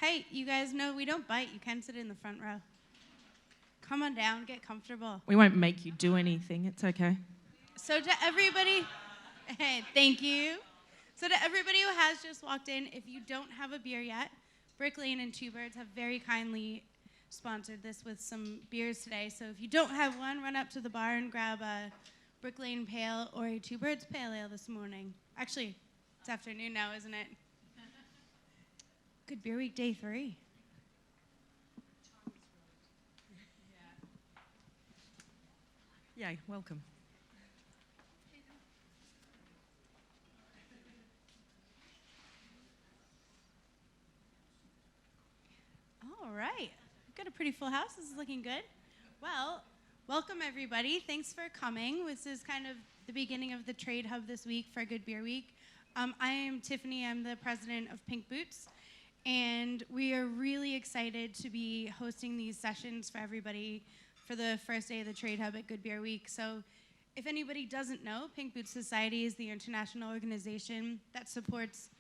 Hey, you guys know we don't bite. You can sit in the front row. Come on down, get comfortable. We won't make you do anything. It's okay. So to everybody, hey, thank you. So to everybody who has just walked in, if you don't have a beer yet, Brick Lane and Two Birds have very kindly sponsored this with some beers today. So if you don't have one, run up to the bar and grab a Brick Lane Pale or a Two Birds Pale Ale this morning. Actually, it's afternoon now, isn't it? Good Beer Week, day 3. Yay, welcome. All right, we've got a pretty full house. This is looking good. Well, welcome everybody. Thanks for coming. This is kind of the beginning of the trade hub this week for Good Beer Week. I am Tiffany. I'm the president of Pink Boots, and we are really excited to be hosting these sessions for everybody for the first day of the trade hub at Good Beer Week. So if anybody doesn't know, Pink Boots Society is the international organization that supports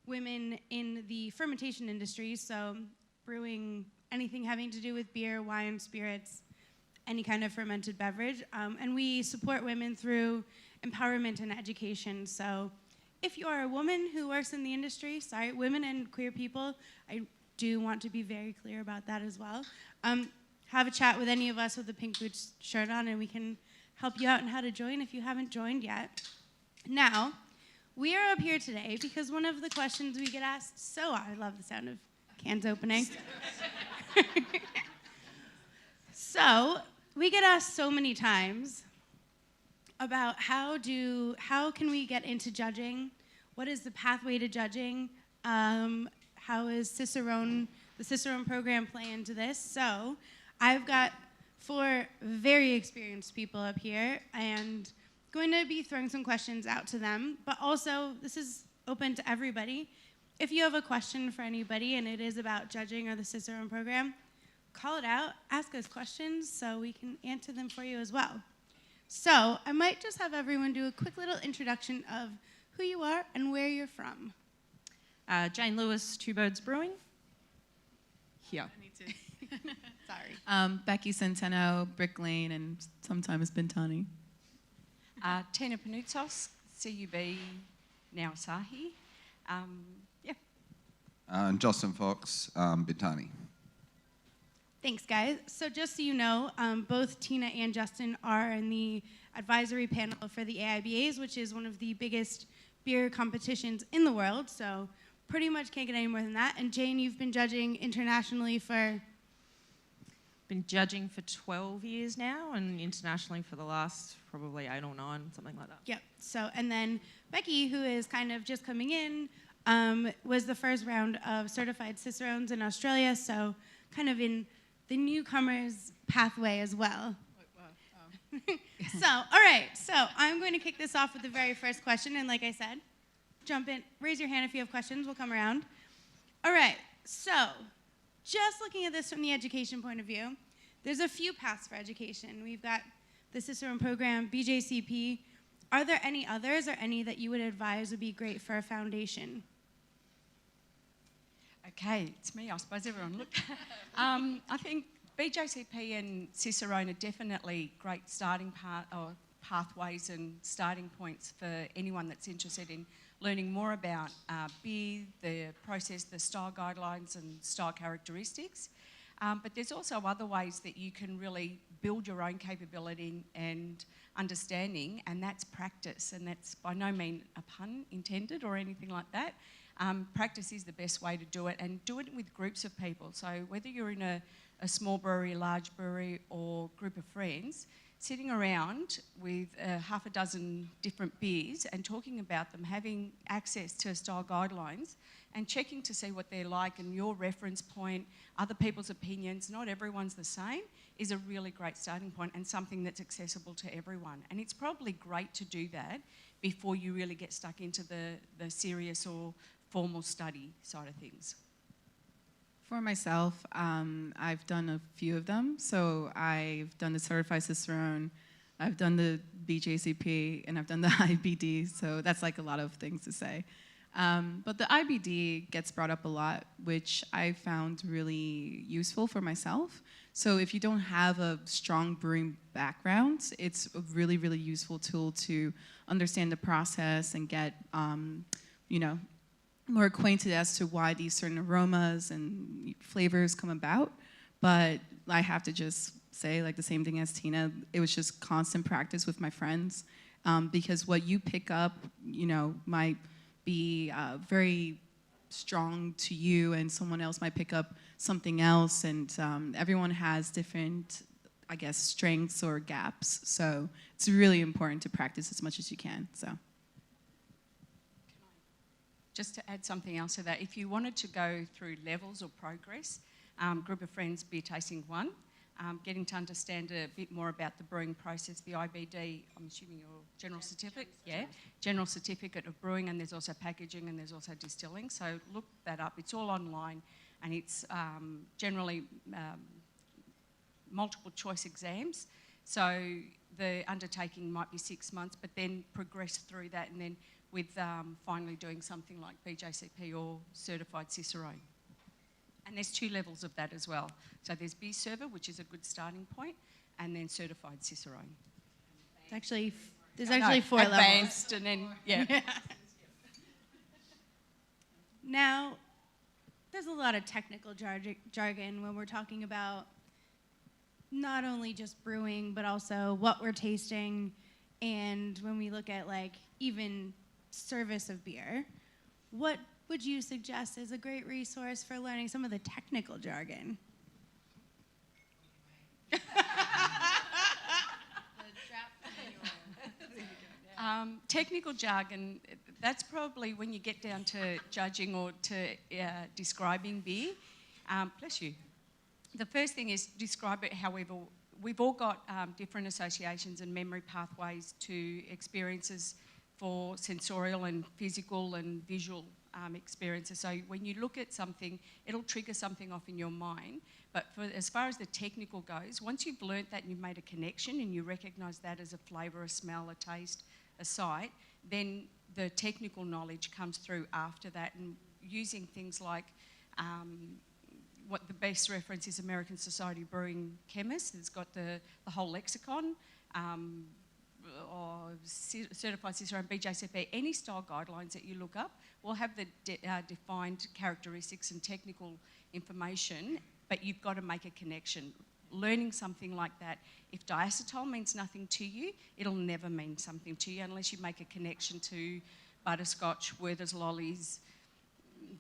women in the fermentation industry, so brewing anything having to do with beer, wine, spirits, any kind of fermented beverage. And we support women through empowerment and education. So if you are a woman who works in the industry, sorry, women and queer people, I do want to be very clear about that as well. Have a chat with any of us with the Pink Boots shirt on, and we can help you out on how to join if you haven't joined yet. Now, we are up here today because one of the questions we get asked, I love the sound of cans opening. So we get asked so many times about how can we get into judging? What is the pathway to judging? How is the Cicerone program play into this? So I've got 4 very experienced people up here and going to be throwing some questions out to them, but also this is open to everybody. If you have a question for anybody and it is about judging or the Cicerone program, call it out, ask us questions so we can answer them for you as well. So I might just have everyone do a quick little introduction of who you are and where you're from. Jayne Lewis, Two Birds Brewing. Here. Me too. Sorry. Becky Centeno, Brick Lane, and sometimes Bintani. Tina Panoutsos, CUB, now Asahi. And Justin Fox, Bintani. Thanks, guys. So just so you know, both Tina and Justin are in the advisory panel for the AIBAs, which is one of the biggest beer competitions in the world. So pretty much can't get any more than that. And Jayne, you've been judging internationally for? Been judging for 12 years now, and internationally for the last probably 8 or 9, something like that. Yep. So, and then Becky, who is kind of just coming in, was the first round of certified Cicerones in Australia, so kind of in the newcomers pathway as well. So, all right, so I'm going to kick this off with the very first question, and like I said, jump in, raise your hand if you have questions, we'll come around. All right, so just looking at this from the education point of view, there's a few paths for education. We've got the Cicerone program, BJCP. Are there any others or any that you would advise would be great for a foundation? Okay, it's me, I suppose everyone look. I think BJCP and Cicerone are definitely great pathways and starting points for anyone that's interested in learning more about beer, the process, the style guidelines and style characteristics. But there's also other ways that you can really build your own capability and understanding, and that's practice. And that's by no means a pun intended or anything like that. Practice is the best way to do it, and do it with groups of people. So whether you're in a small brewery, large brewery, or group of friends, sitting around with half a dozen different beers and talking about them, having access to style guidelines and checking to see what they're like and your reference point, other people's opinions, not everyone's the same, is a really great starting point and something that's accessible to everyone. And it's probably great to do that before you really get stuck into the serious or formal study side of things. For myself, I've done a few of them. So I've done the Certified Cicerone, I've done the BJCP, and I've done the IBD. So that's like a lot of things to say. But the IBD gets brought up a lot, which I found really useful for myself. So if you don't have a strong brewing background, it's a really, really useful tool to understand the process and get, more acquainted as to why these certain aromas and flavors come about. But I have to just say, like the same thing as Tina, it was just constant practice with my friends, because what you pick up, might be very strong to you, and someone else might pick up something else, and everyone has different, I guess, strengths or gaps. So it's really important to practice as much as you can. So. Just to add something else to that, if you wanted to go through levels or progress, group of friends beer tasting 1, getting to understand a bit more about the brewing process, the IBD, I'm assuming your general certificate, general certificate of brewing, and there's also packaging and there's also distilling. So look that up. It's all online, and it's generally multiple choice exams. So the undertaking might be 6 months, but then progress through that, and then with finally doing something like BJCP or Certified Cicerone. And there's 2 levels of that as well. So there's Beer Server, which is a good starting point, and then Certified Cicerone. There's actually 4 levels. Advanced, and then, yeah. Now, there's a lot of technical jargon when we're talking about not only just brewing, but also what we're tasting, and when we look at even service of beer. What would you suggest is a great resource for learning some of the technical jargon? Technical jargon, that's probably when you get down to judging or to describing beer. Bless you. The first thing is describe it however. We've all got different associations and memory pathways to experiences for sensorial and physical and visual experiences. So when you look at something, it'll trigger something off in your mind. But as far as the technical goes, once you've learnt that and you've made a connection and you recognise that as a flavour, a smell, a taste, a sight, then the technical knowledge comes through after that, and using things like what the best reference is American Society of Brewing Chemists. It's got the whole lexicon, or Certified Cicerone, BJCP, any style guidelines that you look up will have the defined characteristics and technical information, but you've got to make a connection. Learning something like that, if diacetyl means nothing to you, it'll never mean something to you unless you make a connection to butterscotch, Werther's lollies,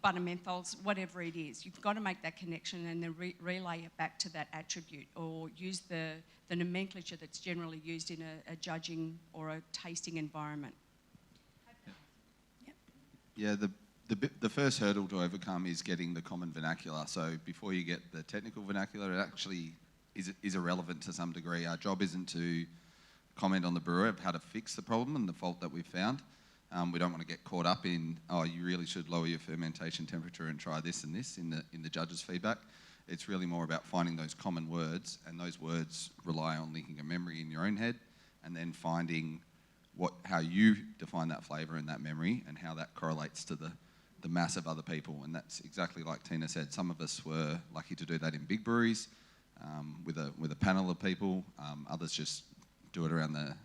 butter menthols, whatever it is. You've got to make that connection and then relay it back to that attribute, or use the nomenclature that's generally used in a judging or a tasting environment. Yeah, the first hurdle to overcome is getting the common vernacular. So before you get the technical vernacular, it actually is irrelevant to some degree. Our job isn't to comment on the brewer of how to fix the problem and the fault that we've found. We don't want to get caught up in, you really should lower your fermentation temperature and try this and this in the judge's feedback. It's really more about finding those common words, and those words rely on linking a memory in your own head, and then finding how you define that flavour and that memory, and how that correlates to the mass of other people. And that's exactly like Tina said. Some of us were lucky to do that in big breweries with a panel of people. Others just do it around the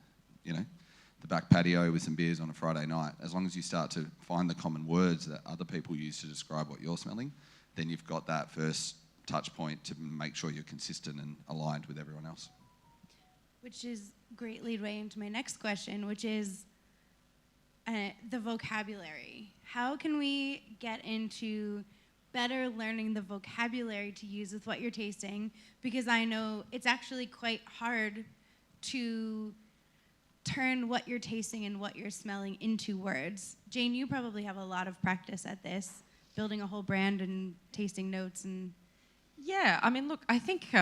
back patio with some beers on a Friday night. As long as you start to find the common words that other people use to describe what you're smelling, then you've got that first touch point to make sure you're consistent and aligned with everyone else. Which is great lead way into my next question, which is the vocabulary. How can we get into better learning the vocabulary to use with what you're tasting? Because I know it's actually quite hard to turn what you're tasting and what you're smelling into words. Jayne, you probably have a lot of practice at this, building a whole brand and tasting notes and... Yeah, I mean, look, I think, I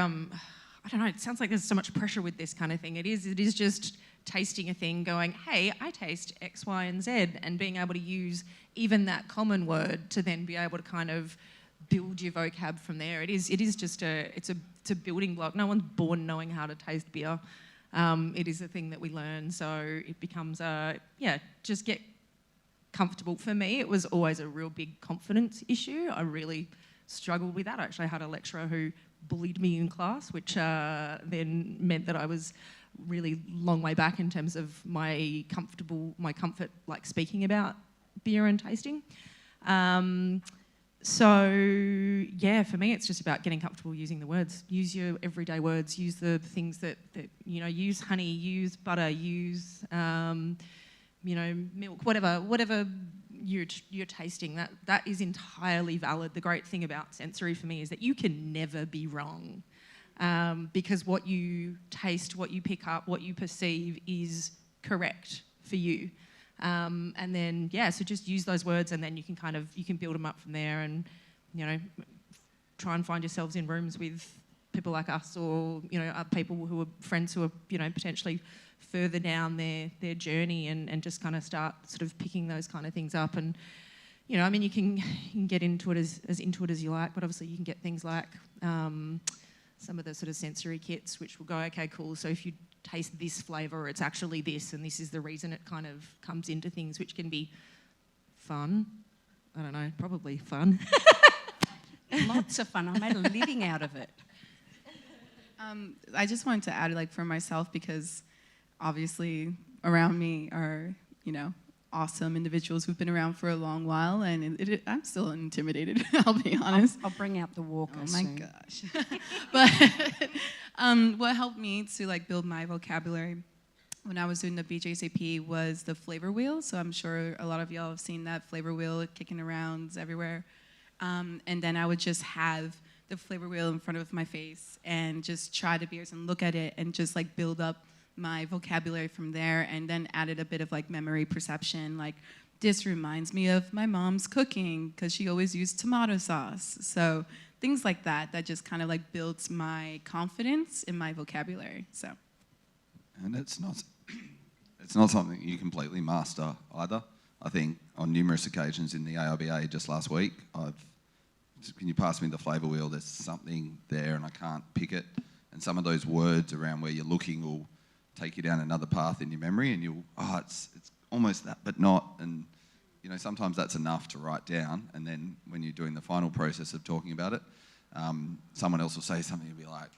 don't know, it sounds like there's so much pressure with this kind of thing. It is just tasting a thing going, hey, I taste X, Y, and Z, and being able to use even that common word to then be able to kind of build your vocab from there. It's a building block. No one's born knowing how to taste beer. It is a thing that we learn, so it becomes just get comfortable. For me, it was always a real big confidence issue. I really struggled with that. I actually had a lecturer who bullied me in class, which then meant that I was really long way back in terms of my comfort, like speaking about beer and tasting. So yeah, for me, it's just about getting comfortable using the words. Use your everyday words. Use the things that use honey, use butter, use milk, whatever you're tasting. That is entirely valid. The great thing about sensory for me is that you can never be wrong, because what you taste, what you pick up, what you perceive is correct for you. And then, so just use those words, and then you can build them up from there, and, try and find yourselves in rooms with people like us, or, other people who are friends who are, potentially further down their journey, and just kind of start sort of picking those kind of things up. And, you can get into it as into it as you like, but obviously you can get things like some of the sort of sensory kits, which will go, okay, cool, so if you taste this flavour, it's actually this, and this is the reason it kind of comes into things, which can be fun. I don't know, probably fun. Lots of fun. I made a living out of it. I just wanted to add, like, for myself, because obviously around me are, awesome individuals who've been around for a long while, and I'm still intimidated, I'll be honest. I'll bring out the walker soon. Gosh. But what helped me to, like, build my vocabulary when I was doing the BJCP was the flavor wheel. So I'm sure a lot of y'all have seen that flavor wheel kicking around everywhere. And then I would just have the flavor wheel in front of my face and just try the beers and look at it and just, like, build up my vocabulary from there, and then added a bit of, like, memory perception, like, this reminds me of my mom's cooking because she always used tomato sauce. So things like that just kind of, like, builds my confidence in my vocabulary. So, and it's not something you completely master either. I think on numerous occasions in the ARBA just last week, can you pass me the flavour wheel? There's something there and I can't pick it, and some of those words around where you're looking will take you down another path in your memory, and it's almost that, but not. And, sometimes that's enough to write down, and then when you're doing the final process of talking about it, someone else will say something, you'll be like,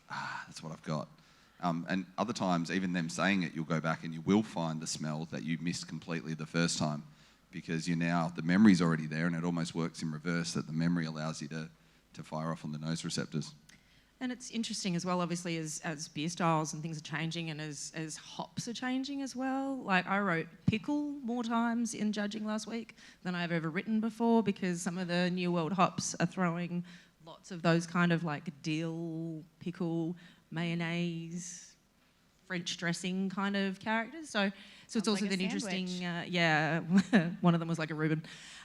that's what I've got. And other times, even them saying it, you'll go back and you will find the smell that you missed completely the first time, because the memory's already there, and it almost works in reverse, that the memory allows you to fire off on the nose receptors. And it's interesting as well, obviously, as beer styles and things are changing, and as hops are changing as well. Like, I wrote pickle more times in judging last week than I've ever written before, because some of the New World hops are throwing lots of those kind of, like, dill, pickle, mayonnaise, French dressing kind of characters. So it's also like a then sandwich. interesting. One of them was like a Reuben.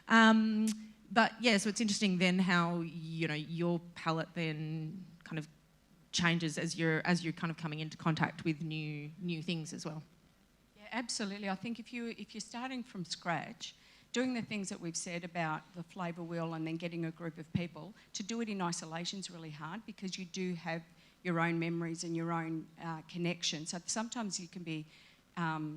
But yeah, so it's interesting then how, your palate then kind of changes as you're kind of coming into contact with new things as well. Yeah, absolutely. I think if you're starting from scratch, doing the things that we've said about the flavour wheel and then getting a group of people, to do it in isolation is really hard, because you do have your own memories and your own connection. So sometimes you can be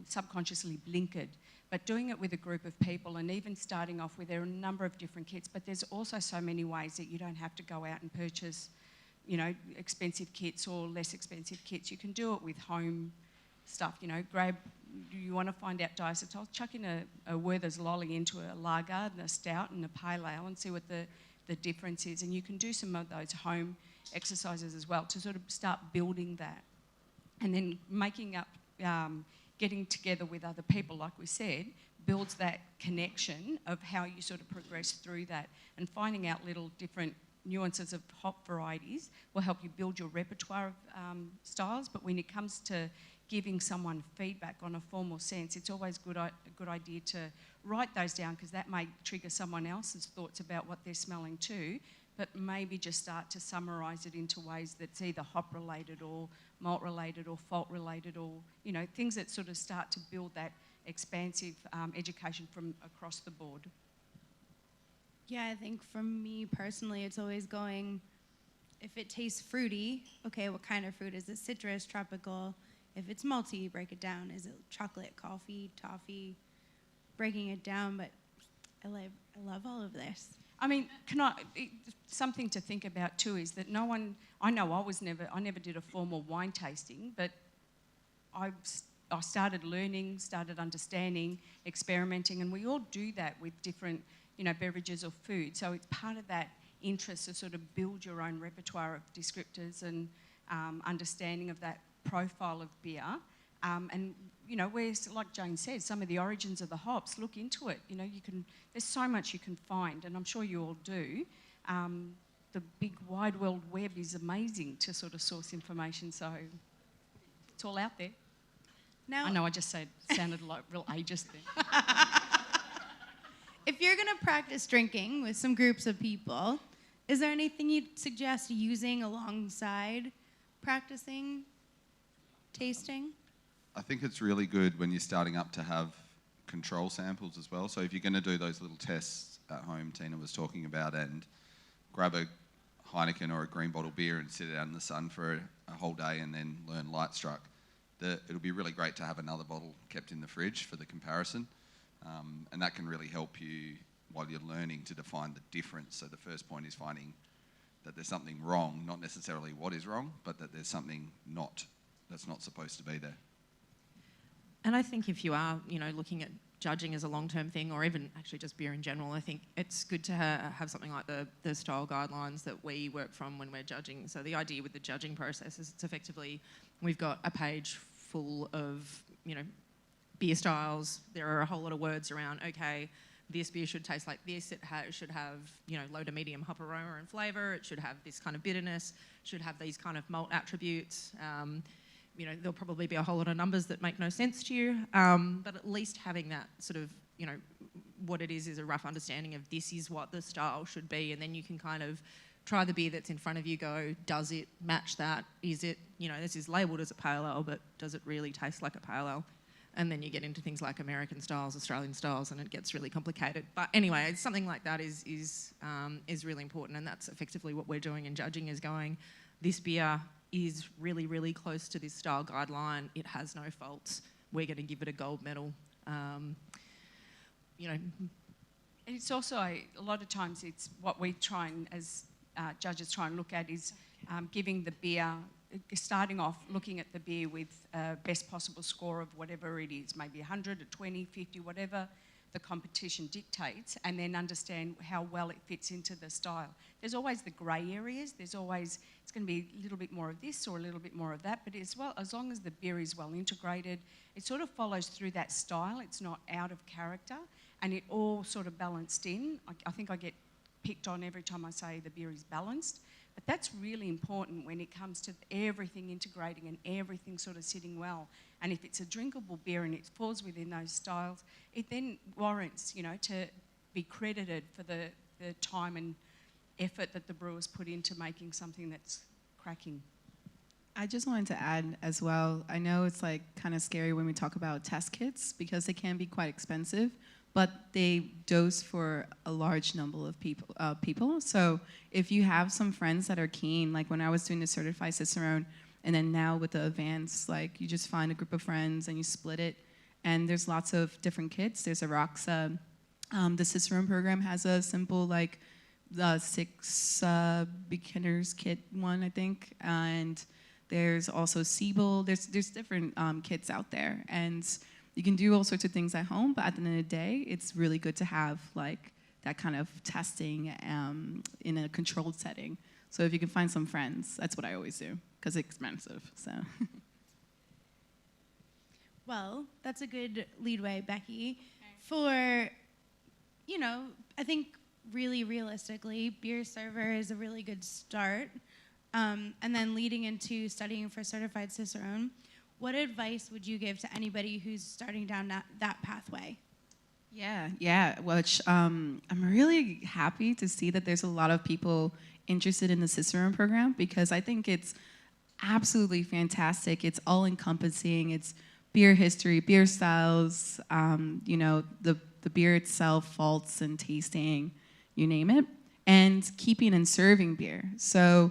subconsciously blinkered. But doing it with a group of people, and even starting off with, there are a number of different kits, but there's also so many ways that you don't have to go out and purchase, expensive kits or less expensive kits. You can do it with home stuff, you want to find out diacetyl, chuck in a Werther's Lolly into a lager and a stout and a pale ale and see what the difference is. And you can do some of those home exercises as well to sort of start building that. And then making up, getting together with other people, like we said, builds that connection of how you sort of progress through that. And finding out little different nuances of hop varieties will help you build your repertoire of styles. But when it comes to giving someone feedback on a formal sense, it's always a good idea to write those down, because that may trigger someone else's thoughts about what they're smelling too, but maybe just start to summarise it into ways that's either hop related or malt related or fault related, or things that sort of start to build that expansive education from across the board. Yeah, I think for me personally, it's always going, if it tastes fruity, okay, what kind of fruit? Is it citrus, tropical? If it's malty, break it down. Is it chocolate, coffee, toffee? Breaking it down, but I love all of this. I mean, something to think about too is that I never did a formal wine tasting, but I started learning, started understanding, experimenting, and we all do that with different, beverages or food. So it's part of that interest to sort of build your own repertoire of descriptors and understanding of that profile of beer. And where, like Jayne said, some of the origins of the hops, look into it. There's so much you can find, and I'm sure you all do. The big wide world web is amazing to sort of source information, so it's all out there. Now, I know I just sounded like real ageist there. if you're going to practice drinking with some groups of people, is there anything you'd suggest using alongside practicing tasting? I think it's really good when you're starting up to have control samples as well. So if you're going to do those little tests at home Tina was talking about, and grab a Heineken or a green bottle beer and sit it out in the sun for a whole day and then learn light struck, it'll be really great to have another bottle kept in the fridge for the comparison. And that can really help you while you're learning to define the difference. So the first point is finding that there's something wrong, not necessarily what is wrong, but that there's something that's not supposed to be there. And I think if you are, looking at judging as a long-term thing, or even actually just beer in general, I think it's good to have something like the style guidelines that we work from when we're judging. So the idea with the judging process is it's effectively, we've got a page full of, beer styles. There are a whole lot of words around, okay, this beer should taste like this, it should have, low to medium hop aroma and flavour, it should have this kind of bitterness, should have these kind of malt attributes. There'll probably be a whole lot of numbers that make no sense to you, but at least having that sort of, what it is a rough understanding of this is what the style should be, and then you can kind of try the beer that's in front of you, go, does it match that? Is it, this is labelled as a pale ale, but does it really taste like a pale ale? And then you get into things like American styles, Australian styles, and it gets really complicated. But anyway, something like that is really important, and that's effectively what we're doing in judging, is going, this beer is really, really close to this style guideline. It has no faults. We're going to give it a gold medal. It's also, a lot of times, it's what we try and, as judges try and look at, is giving the beer, starting off looking at the beer with best possible score of whatever it is, maybe 100, a 20, 50, whatever the competition dictates, and then understand how well it fits into the style. There's always the grey areas. There's always, it's going to be a little bit more of this or a little bit more of that, but as long as the beer is well integrated, it sort of follows through that style. It's not out of character, and it all sort of balanced in. I think I get picked on every time I say the beer is balanced, but that's really important when it comes to everything integrating and everything sort of sitting well. And if it's a drinkable beer and it falls within those styles, it then warrants, to be credited for the time and effort that the brewers put into making something that's cracking. I just wanted to add as well, I know it's like kind of scary when we talk about test kits because they can be quite expensive, but they dose for a large number of people. So if you have some friends that are keen, like when I was doing the certified Cicerone, and then now with the advanced, like you just find a group of friends and you split it, and there's lots of different kits. There's a Roxa. The Cicerone program has a simple like the 6 beginners kit one, I think, and there's also Siebel. There's different kits out there, and you can do all sorts of things at home, but at the end of the day, it's really good to have like that kind of testing in a controlled setting. So if you can find some friends, that's what I always do, because it's expensive, so. Well, that's a good leadway, Becky, for, I think really realistically, beer server is a really good start. And then leading into studying for certified Cicerone, what advice would you give to anybody who's starting down that pathway? Yeah. Which I'm really happy to see that there's a lot of people interested in the Cicerone program, because I think it's absolutely fantastic. It's all encompassing. It's beer history, beer styles, the beer itself, faults and tasting, you name it, and keeping and serving beer. So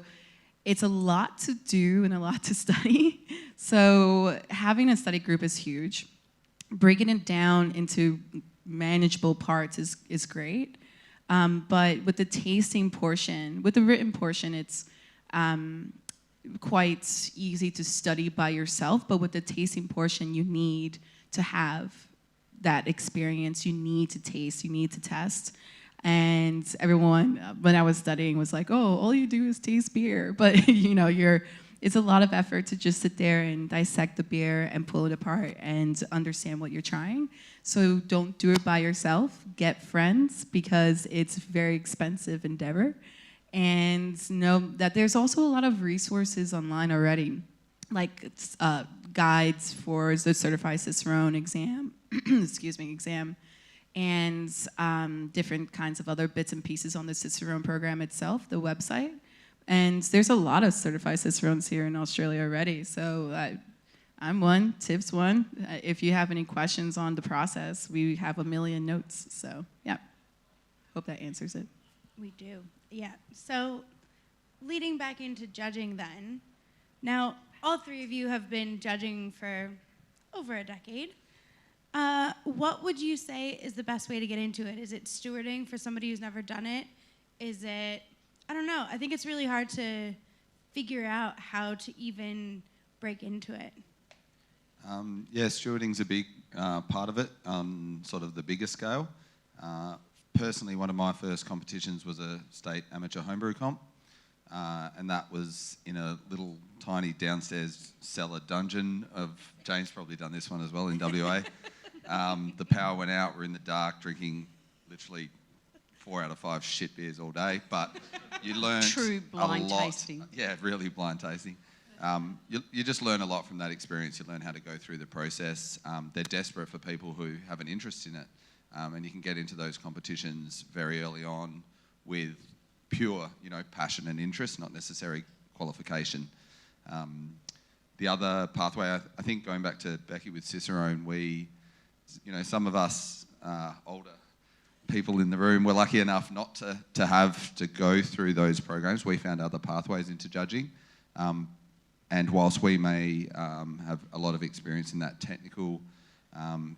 it's a lot to do and a lot to study. So having a study group is huge. Breaking it down into manageable parts is great. But with the tasting portion, with the written portion, it's quite easy to study by yourself. But with the tasting portion, you need to have that experience. You need to taste. You need to test. And everyone, when I was studying, was like, "Oh, all you do is taste beer." But it's a lot of effort to just sit there and dissect the beer and pull it apart and understand what you're trying. So don't do it by yourself. Get friends, because it's a very expensive endeavor. And know that there's also a lot of resources online already, like guides for the Certified Cicerone exam, exam, and different kinds of other bits and pieces on the Cicerone program itself, the website. And there's a lot of certified Cicerones here in Australia already. So I'm one, Tiff's one. If you have any questions on the process, we have a million notes. So yeah, hope that answers it. We do, yeah. So leading back into judging then, now all three of you have been judging for over a decade. What would you say is the best way to get into it? Is it stewarding for somebody who's never done it? Is it, I don't know. I think it's really hard to figure out how to even break into it. Yeah, stewarding's a big part of it on sort of the bigger scale. Personally, one of my first competitions was a state amateur homebrew comp, and that was in a little tiny downstairs cellar dungeon of, Jayne's probably done this one as well in WA. The power went out, we're in the dark drinking literally 4 out of 5 shit beers all day, but you learn True blind a lot. tasting. Yeah, really blind tasting. You just learn a lot from that experience. You learn how to go through the process. They're desperate for people who have an interest in it, and you can get into those competitions very early on with pure, passion and interest, not necessary qualification. The other pathway, I think, going back to Becky with Cicerone, we, some of us older people in the room were lucky enough not to have to go through those programs. We found other pathways into judging. And whilst we may have a lot of experience in that technical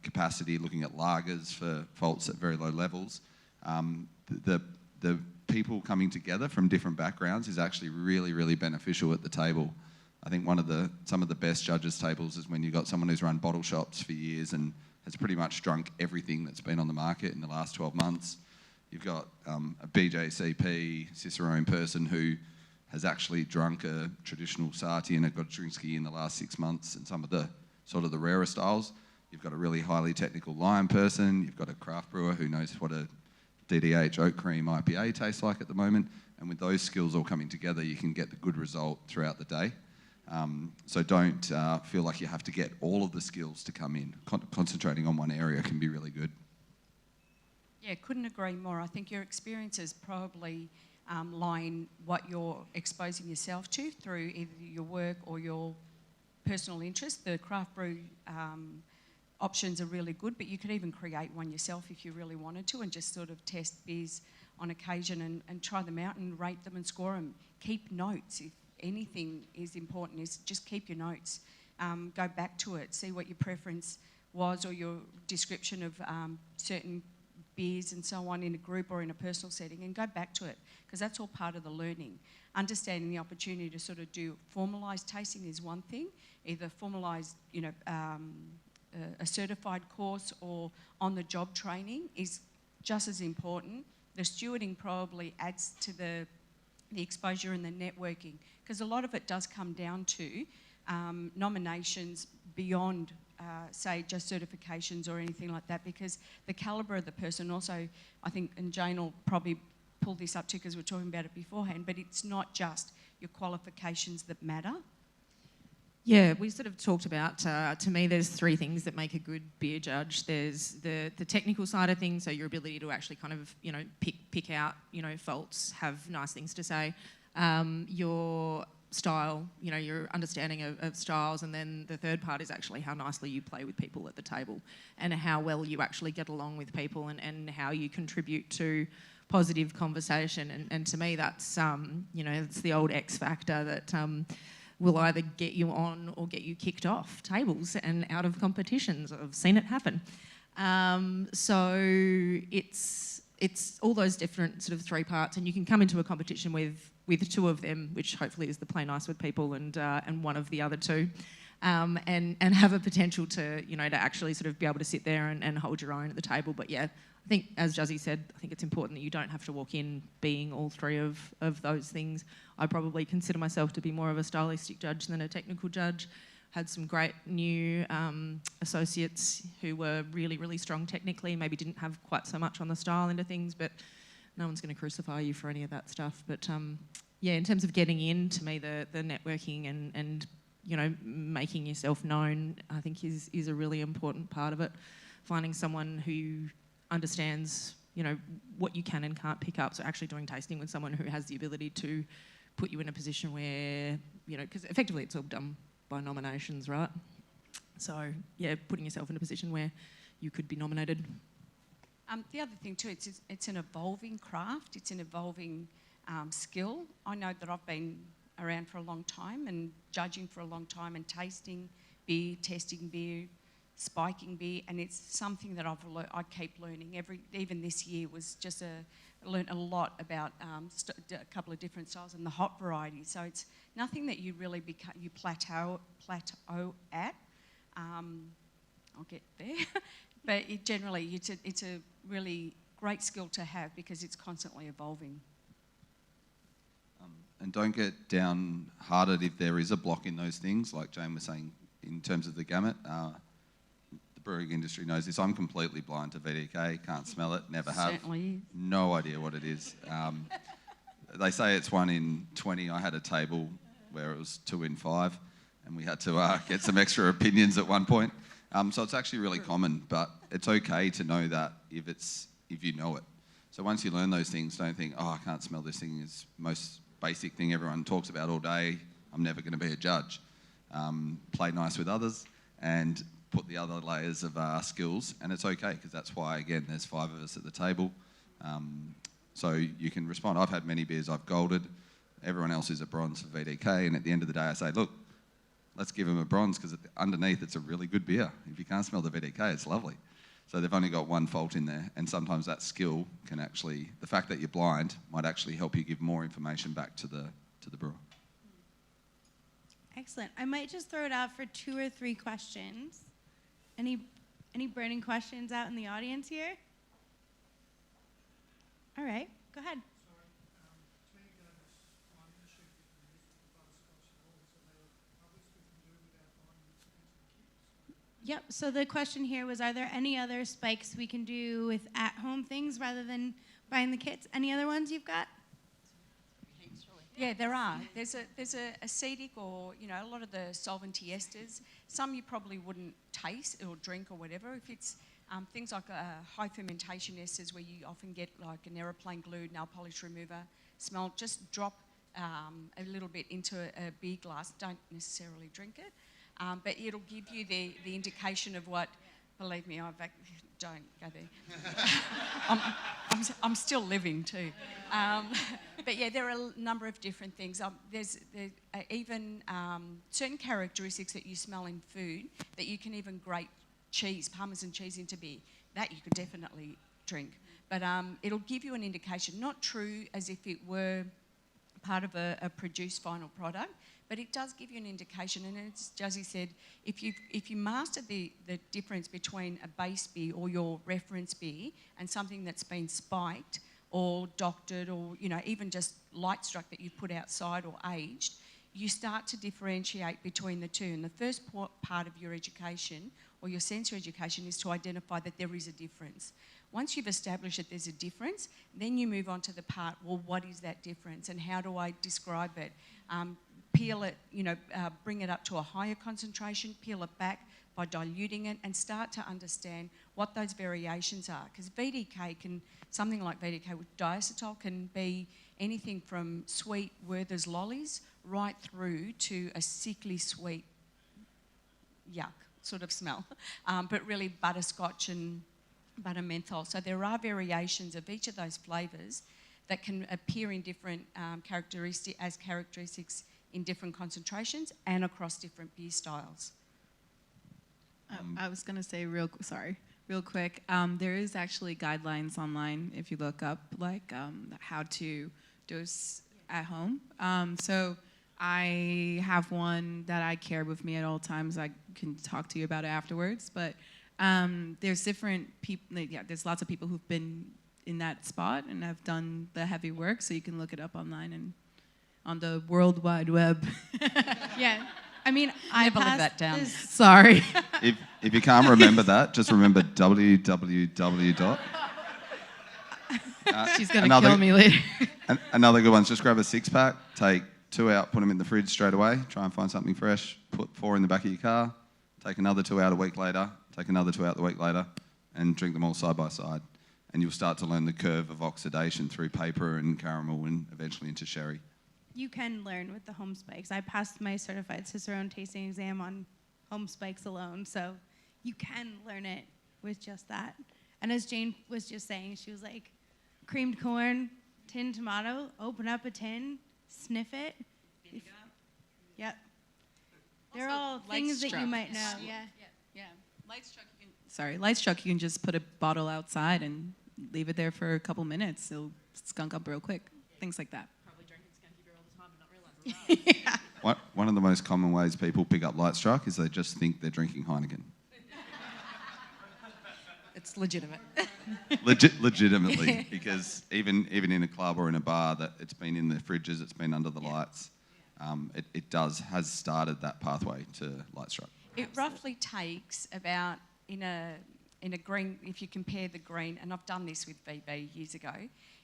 capacity, looking at lagers for faults at very low levels, the people coming together from different backgrounds is actually really, really beneficial at the table. I think some of the best judges' tables is when you've got someone who's run bottle shops for years and has pretty much drunk everything that's been on the market in the last 12 months. You've got a BJCP Cicerone person who has actually drunk a traditional Sati and a Godzinski in the last 6 months and some of the sort of the rarer styles. You've got a really highly technical Lion person. You've got a craft brewer who knows what a DDH oat cream IPA tastes like at the moment. And with those skills all coming together, you can get the good result throughout the day. So don't feel like you have to get all of the skills to come in. Concentrating on one area can be really good. Yeah, couldn't agree more. I think your experiences probably lie in what you're exposing yourself to through either your work or your personal interest. The craft brew options are really good, but you could even create one yourself if you really wanted to and just sort of test beers on occasion and try them out and rate them and score them. Keep notes. If anything is important, is just keep your notes. Go back to it, see what your preference was or your description of certain beers and so on in a group or in a personal setting, and go back to it, because that's all part of the learning. Understanding the opportunity to sort of do formalised tasting is one thing, either formalised, a certified course or on-the-job training is just as important. The stewarding probably adds to the exposure and the networking, because a lot of it does come down to nominations beyond say just certifications or anything like that, because the calibre of the person also, I think, and Jayne will probably pull this up too because we were talking about it beforehand, but it's not just your qualifications that matter. Yeah, we sort of talked about, to me, there's 3 things that make a good beer judge. There's the technical side of things, so your ability to actually kind of, pick out, faults, have nice things to say. Your style, your understanding of styles, and then the third part is actually how nicely you play with people at the table and how well you actually get along with people and how you contribute to positive conversation. And to me, that's, it's the old X factor that will either get you on or get you kicked off tables and out of competitions. I've seen it happen. So it's all those different sort of 3 parts, and you can come into a competition with 2 of them, which hopefully is the Play Nice with People and one of the other 2. And have a potential to, to actually sort of be able to sit there and hold your own at the table. But yeah, I think, as Juzzy said, I think it's important that you don't have to walk in being all 3 of those things. I probably consider myself to be more of a stylistic judge than a technical judge. Had some great new associates who were really, really strong technically, maybe didn't have quite so much on the style end of things, but no one's going to crucify you for any of that stuff. But yeah, in terms of getting in, to me, the networking and making yourself known, I think is a really important part of it. Finding someone who understands, what you can and can't pick up. So actually doing tasting with someone who has the ability to put you in a position where, because effectively it's all done by nominations, right? So yeah, putting yourself in a position where you could be nominated. The other thing too, it's an evolving craft. It's an evolving skill. I know that I've been around for a long time and judging for a long time and tasting beer, testing beer, spiking beer, and it's something that I keep learning. Even this year was just I learned a lot about a couple of different styles and the hop variety. So it's nothing that you really plateau at. I'll get there, but it's a really great skill to have because it's constantly evolving. And don't get downhearted if there is a block in those things, like Jayne was saying, in terms of the gamut. The brewing industry knows this. I'm completely blind to VDK, can't smell it, never have. Certainly. No idea what it is. They say it's 1 in 20. I had a table where it was 2 in 5, and we had to get some extra opinions at one point. So it's actually really common, but it's okay to know that if you know it. So once you learn those things, don't think, I can't smell this thing. Is most basic thing everyone talks about all day. I'm never going to be a judge. Play nice with others and put the other layers of skills, and it's okay because that's why, again, there's 5 of us at the table. So you can respond. I've had many beers I've golded. Everyone else is a bronze for VDK, and at the end of the day I say, look, let's give them a bronze because underneath it's a really good beer. If you can't smell the VDK, it's lovely. So they've only got one fault in there, and sometimes that skill can actually, the fact that you're blind might actually help you give more information back to the brewer. Excellent. I might just throw it out for 2 or 3 questions. Any burning questions out in the audience here? All right, go ahead. Yep, so the question here was, are there any other spikes we can do with at-home things rather than buying the kits? Any other ones you've got? Yeah, there are. There's a acetic or, a lot of the solventy esters. Some you probably wouldn't taste or drink or whatever. If it's things like high fermentation esters where you often get like an aeroplane glue, nail polish remover smell, just drop a little bit into a beer glass. Don't necessarily drink it. But it'll give you the indication of what, believe me, don't go there. I'm still living too. But yeah, there are a number of different things. There's even certain characteristics that you smell in food that you can even grate cheese, Parmesan cheese into beer. That you could definitely drink. But it'll give you an indication, not true as if it were part of a produced final product, but it does give you an indication. And as Juzzy said, if you master the difference between a base beer or your reference beer and something that's been spiked or doctored or even just light struck that you've put outside or aged, you start to differentiate between the two. And the first part of your education or your sensory education is to identify that there is a difference. Once you've established that there's a difference, then you move on to the part, well, what is that difference and how do I describe it? Peel it, bring it up to a higher concentration, peel it back by diluting it and start to understand what those variations are. Because something like VDK with diacetyl can be anything from sweet Werther's lollies right through to a sickly sweet yuck sort of smell, but really butterscotch and butter menthol. So there are variations of each of those flavours that can appear in different characteristics in different concentrations and across different beer styles. I was going to say Real quick, there is actually guidelines online if you look up like how to dose at home. So I have one that I carry with me at all times. I can talk to you about it afterwards. But there's different people. Yeah, there's lots of people who've been in that spot and have done the heavy work. So you can look it up online and on the World Wide Web. Yeah. I mean, I Never live passed that down. this- Sorry. If you can't remember that, just remember www. She's going to kill me later. Another good one's just grab a 6-pack, take 2 out, put them in the fridge straight away, try and find something fresh, put 4 in the back of your car, take another 2 out a week later, take another 2 out the week later, and drink them all side by side. And you'll start to learn the curve of oxidation through paper and caramel and eventually into sherry. You can learn with the home spikes. I passed my certified Cicerone tasting exam on home spikes alone, so you can learn it with just that. And as Jayne was just saying, she was like, creamed corn, tinned tomato, open up a tin, sniff it. Vinegar. Yep. They're Also, all light things that you struck. might know. Yeah. Yeah. Light struck, you can just put a bottle outside and leave it there for a couple minutes. It'll skunk up real quick. Things like that. Probably drinking skunky beer all the time and not realising that. One of the most common ways people pick up light struck is they just think they're drinking Heineken. It's legitimate. Legitimately, because even in a club or in a bar, that it's been in the fridges, it's been under the lights. It has started that pathway to light struck. It roughly takes about in a green, if you compare the green, and I've done this with VB years ago.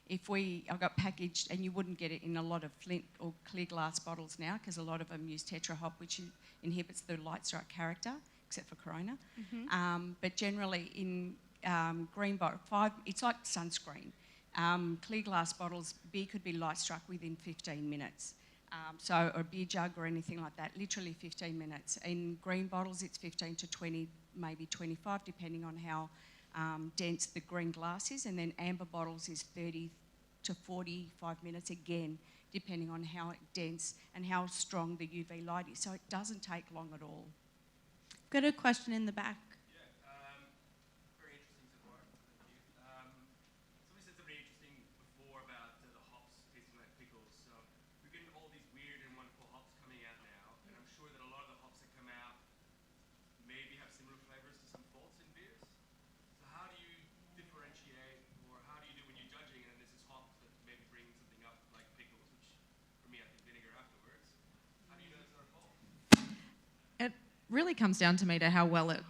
I got packaged, and you wouldn't get it in a lot of flint or clear glass bottles now, because a lot of them use Tetra Hop, which inhibits the light strike character, except for Corona. But generally in green bottle, it's like sunscreen. Clear glass bottles, beer could be light struck within 15 minutes. Or a beer jug or anything like that, literally 15 minutes. In green bottles, it's 15 to 20, maybe 25, depending on how dense the green glass is. And then amber bottles is 30 to 45 minutes, again, depending on how dense and how strong the UV light is. So it doesn't take long at all. Got a question in the back. Very interesting so far. Thank you. Somebody said something interesting before about the hops tasting like pickles. So we're getting all these weird and wonderful hops coming out now, and I'm sure that a lot of the hops that come out maybe have similar flavors to some faults in beers. So how do you differentiate, or how do you do when you're judging, and this is hops that maybe bring something up like pickles, which for me I think vinegar afterwards. How do you know it's not a fault? It really comes down to me to how well it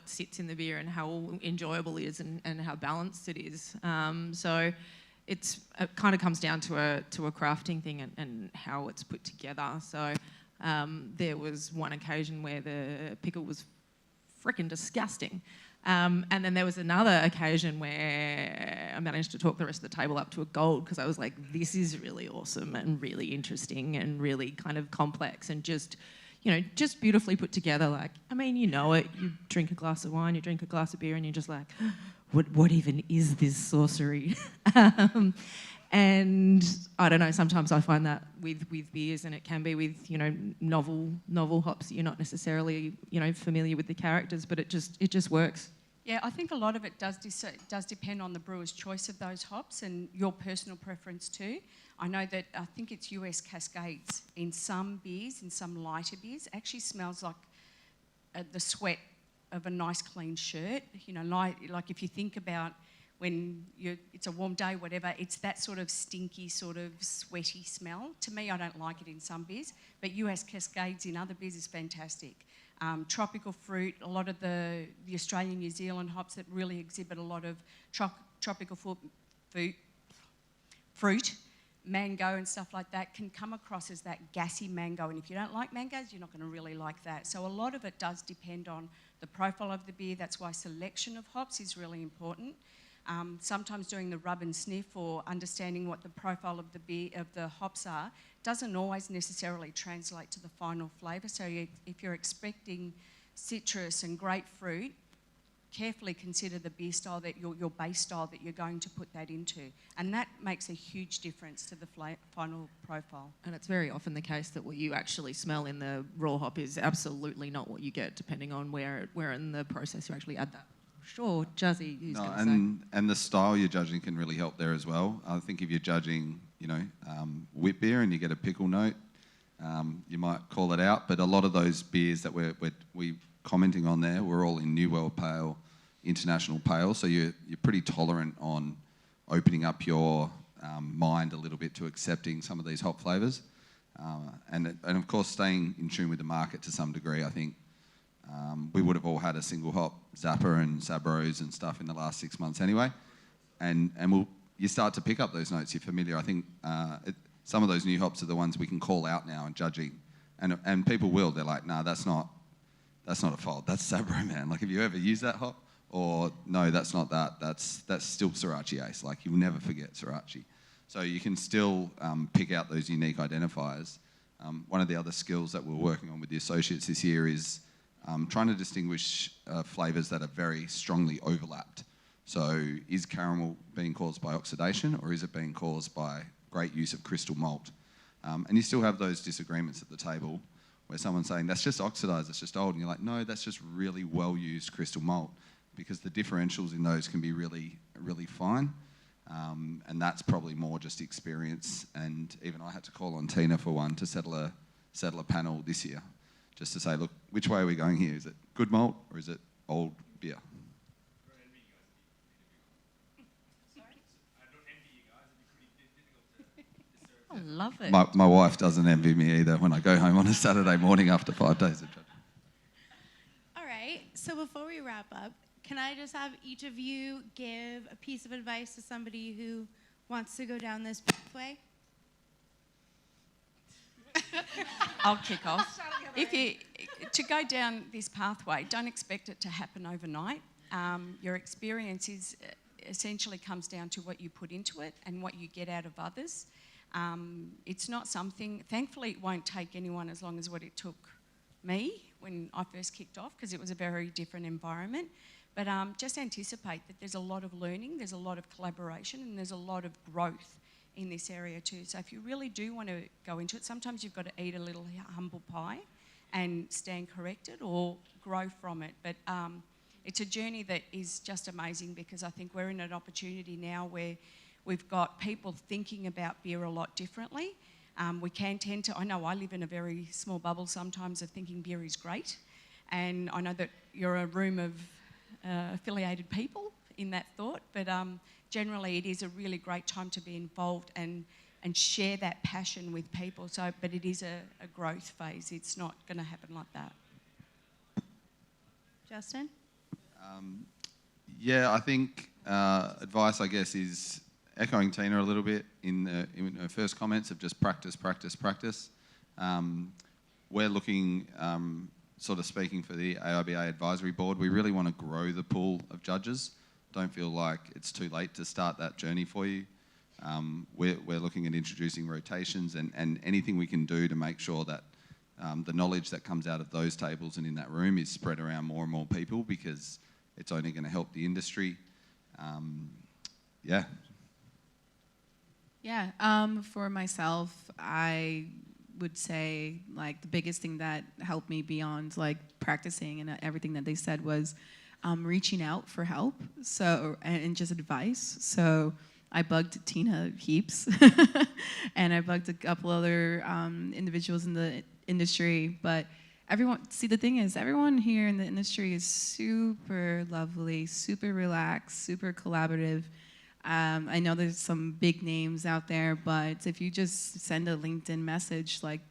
sits in the beer and how enjoyable it is and how balanced it is. So it kind of comes down to a crafting thing and how it's put together. So there was one occasion where the pickle was freaking disgusting. And then there was another occasion where I managed to talk the rest of the table up to a gold because I was like, this is really awesome and really interesting and really kind of complex and just beautifully put together. Like, I mean, you know it. You drink a glass of wine, you drink a glass of beer, and you're just like, what even is this sorcery? And I don't know, sometimes I find that with beers, and it can be with, novel hops that you're not necessarily, familiar with the characters, but it just works. Yeah, I think a lot of it does depend on the brewer's choice of those hops and your personal preference too. I know that I think it's US Cascades in some beers, in some lighter beers, actually smells like the sweat of a nice clean shirt. Like if you think about when it's a warm day, whatever, it's that sort of stinky, sort of sweaty smell. To me, I don't like it in some beers, but US Cascades in other beers is fantastic. Tropical fruit, a lot of the Australian, New Zealand hops that really exhibit a lot of tropical fruit, mango and stuff like that can come across as that gassy mango. And if you don't like mangoes, you're not going to really like that. So a lot of it does depend on the profile of the beer. That's why selection of hops is really important. Sometimes doing the rub and sniff or understanding what the profile of the hops are doesn't always necessarily translate to the final flavour. So if you're expecting citrus and grapefruit, carefully consider the beer style that your base style that you're going to put that into, and that makes a huge difference to the final profile. And it's very often the case that what you actually smell in the raw hop is absolutely not what you get, depending on where in the process you actually add that. sure. Juzzy, who's No, going to say? and the style you're judging can really help there as well. I think if you're judging, wheat beer and you get a pickle note, you might call it out. But a lot of those beers that we're commenting on there, we're all in New World Pale, International Pale, so you're pretty tolerant on opening up your mind a little bit to accepting some of these hop flavours, and of course staying in tune with the market to some degree. I think we would have all had a single hop Zappa and Sabros and stuff in the last 6 months anyway, and you start to pick up those notes. You're familiar. I think some of those new hops are the ones we can call out now and judging, and people will. They're like, nah, that's not a fault. That's Sabro, man. Like, have you ever used that hop? Or no, that's not that. That's still Sriracha Ace. Like, you'll never forget Sriracha. So you can still pick out those unique identifiers. One of the other skills that we're working on with the associates this year is trying to distinguish flavours that are very strongly overlapped. So is caramel being caused by oxidation, or is it being caused by great use of crystal malt? And you still have those disagreements at the table where someone's saying, that's just oxidised, it's just old. And you're like, no, that's just really well-used crystal malt, because the differentials in those can be really, really fine. And that's probably more just experience. And even I had to call on Tina for one to settle a panel this year, just to say, look, which way are we going here? Is it good malt or is it old beer? I love it. My wife doesn't envy me either when I go home on a Saturday morning after 5 days of judging. All right, so before we wrap up, can I just have each of you give a piece of advice to somebody who wants to go down this pathway? I'll kick off. To go down this pathway, don't expect it to happen overnight. Your experience essentially comes down to what you put into it and what you get out of others. It's not something, thankfully it won't take anyone as long as what it took me when I first kicked off, because it was a very different environment. But just anticipate that there's a lot of learning, there's a lot of collaboration, and there's a lot of growth in this area too. So if you really do want to go into it, sometimes you've got to eat a little humble pie and stand corrected or grow from it. But it's a journey that is just amazing, because I think we're in an opportunity now where we've got people thinking about beer a lot differently. We can tend to, I know I live in a very small bubble sometimes of thinking beer is great. And I know that you're a room of affiliated people in that thought, but generally it is a really great time to be involved and share that passion with people. So, but it is a growth phase. It's not going to happen like that. Justin? Yeah, I think advice, I guess, is echoing Tina a little bit in her first comments of just practice, practice, practice. We're looking, sort of speaking for the AIBA Advisory Board, we really want to grow the pool of judges. Don't feel like it's too late to start that journey for you. We're looking at introducing rotations and anything we can do to make sure that the knowledge that comes out of those tables and in that room is spread around more and more people, because it's only going to help the industry. Yeah. Yeah, for myself, I would say, like, the biggest thing that helped me beyond, like, practicing and everything that they said was reaching out for help, so, and just advice. So I bugged Tina heaps, and I bugged a couple other individuals in the industry, but the thing is, everyone here in the industry is super lovely, super relaxed, super collaborative. I know there's some big names out there, but if you just send a LinkedIn message, like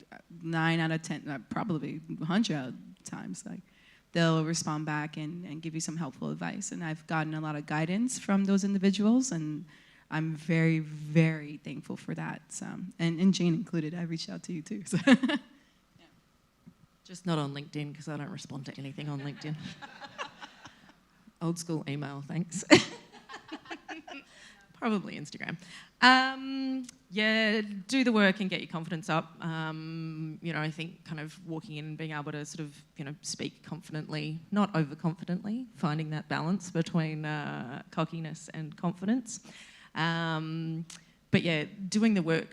9 out of 10, probably 100 times, like, they'll respond back and give you some helpful advice. And I've gotten a lot of guidance from those individuals, and I'm very, very thankful for that. So, and Jayne included, I reached out to you too. So. Just not on LinkedIn, because I don't respond to anything on LinkedIn. Old school email, thanks. Probably Instagram. Yeah, do the work and get your confidence up. I think kind of walking in and being able to sort of, speak confidently, not overconfidently, finding that balance between cockiness and confidence. But yeah, doing the work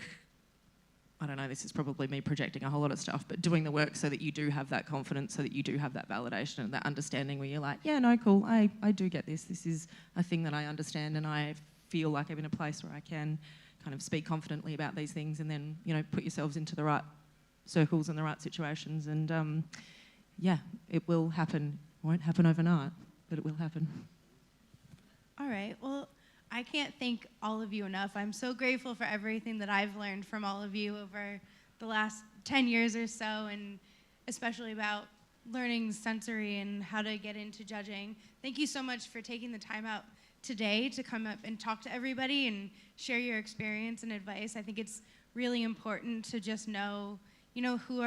I don't know, this is probably me projecting a whole lot of stuff, but doing the work so that you do have that confidence, so that you do have that validation and that understanding where you're like, yeah, no, cool, I do get this. This is a thing that I understand, and I feel like I'm in a place where I can kind of speak confidently about these things, and then, you know, put yourselves into the right circles and the right situations, and yeah, it will happen. It won't happen overnight, but it will happen. All right. Well, I can't thank all of you enough. I'm so grateful for everything that I've learned from all of you over the last 10 years or so, and especially about learning sensory and how to get into judging. Thank you so much for taking the time out today to come up and talk to everybody and share your experience and advice. I think it's really important to just know, you know, who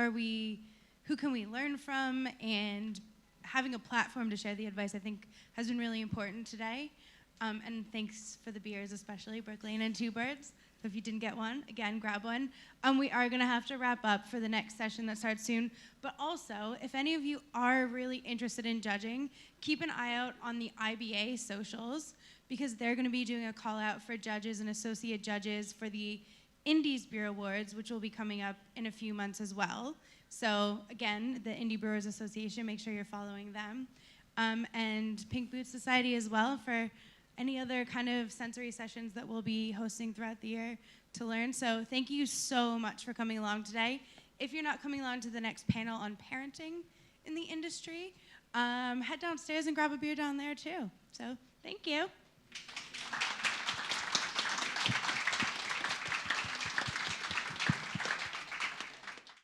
can we learn from, and having a platform to share the advice, I think, has been really important today. And thanks for the beers, especially Brooklyn and Two Birds. So if you didn't get one, again, grab one. We are going to have to wrap up for the next session that starts soon. But also, if any of you are really interested in judging, keep an eye out on the IBA socials, because they're going to be doing a call out for judges and associate judges for the Indies Beer Awards, which will be coming up in a few months as well. So again, the Indie Brewers Association, make sure you're following them. And Pink Boots Society as well for any other kind of sensory sessions that we'll be hosting throughout the year to learn. So thank you so much for coming along today. If you're not coming along to the next panel on parenting in the industry, head downstairs and grab a beer down there too. So thank you.